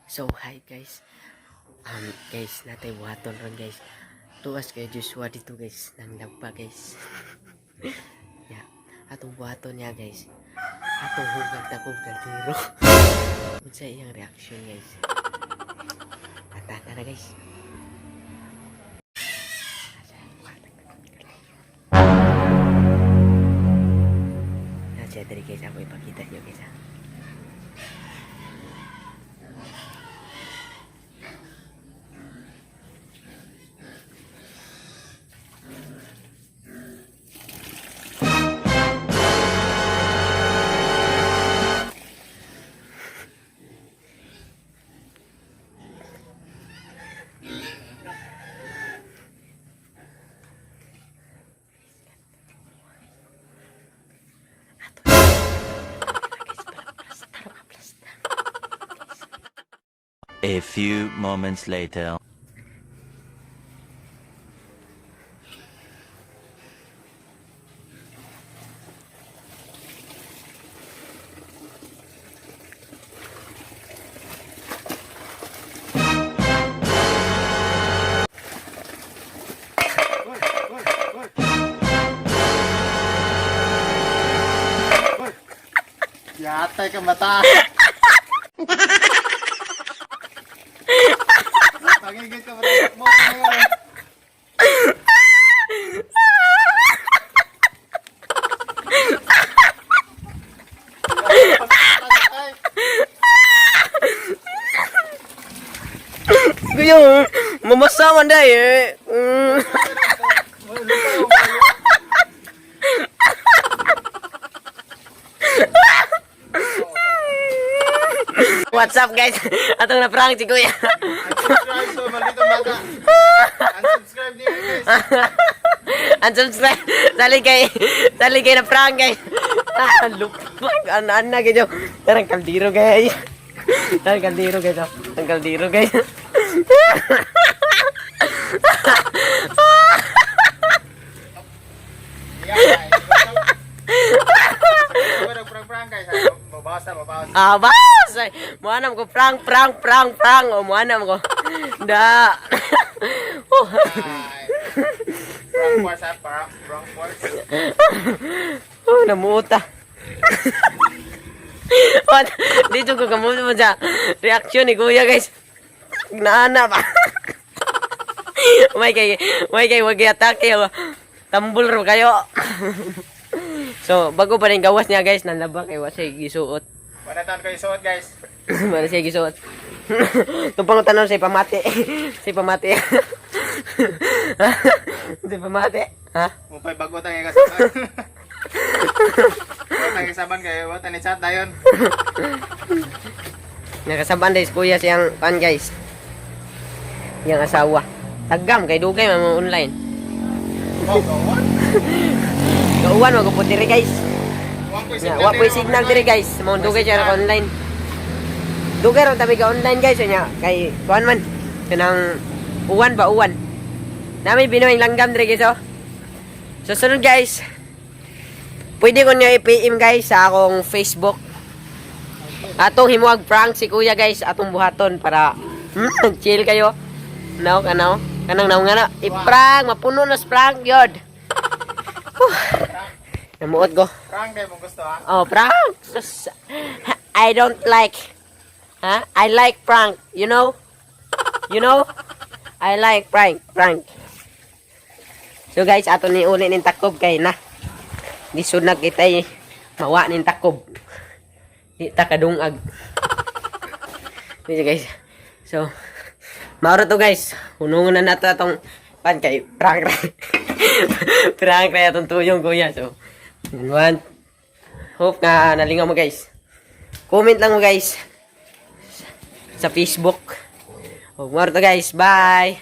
So hi guys. Guys, natay buhaton ron guys. Tuwas kay Joshua dito guys nang nagpa guys. Ya, atong buhaton niya guys. Atong hugag takog kaldero. Unsa iyang reaction guys? Atata na guys. Nandiyan dari guys ako ipakita nyo guys ha. A few moments later. Yatay ka mata. Pagigit ka mata mo ngayon. Kuya, mamasaman dai eh. What's up guys? Atong na prank si Kuya. Unsubscribe so maldito bata. Unsubscribe niyo guys. Unsubscribe. Sali kay na prank guys. Lupak ana gitu. Tarang kaldiro guys. Tarang kaldiro guys. Tarang kaldiro guys. Prank guys. Mabasa. Bas. Muanam ko prank. Oh, muanam ko. Da. Prank wars ha, prank wars. Oh, namuta. What? Dito ko kamuta mo sa reaction ni Kuya guys. Naana pa. May kay wag atake. Tambol ro kayo. So, bago pa rin gawas niya guys, nanlaba kay wasay gisuot. Wala tan ko isuot guys. Wala siya gisuot. Tupang tanong si pamati. Si pamati. Si pamati. Ha? Mupay bago tang ikasaban. Tang ikasaban kay wa tan chat dayon. Nakasaban dahil Kuya siyang pan guys. Yang asawa. Tagam kay dugay mo online. Oh, what? Kauwan mo ko diri guys. Wa po Wa signal diri guys. Mo dugay siya online. Dugay ron tabi ka online guys nya kay kuan man. Kanang uwan. Nami binuwing langgam diri guys oh. Susunod guys. Pwede ko niyo i-PM guys sa akong Facebook. Atong himuag prank si Kuya guys atong buhaton para chill kayo. Kanang naw nga na i-prank mapuno na sa prank yod. Namuot ko. Prank day mo gusto ha. Oh, prank. I don't like. I like prank. You know? I like prank. So guys, ato ni uli ning takob kay na. Lisod na kita mawa ning takob. Di ta kadungag. Dito guys. So, mauro to guys. Hunungan na nato atong pan kay prank. Prank kaya atong tuyong Kuya. So, hope na nalingaw mo guys. Comment lang mo guys sa Facebook. Mauro to guys. Bye.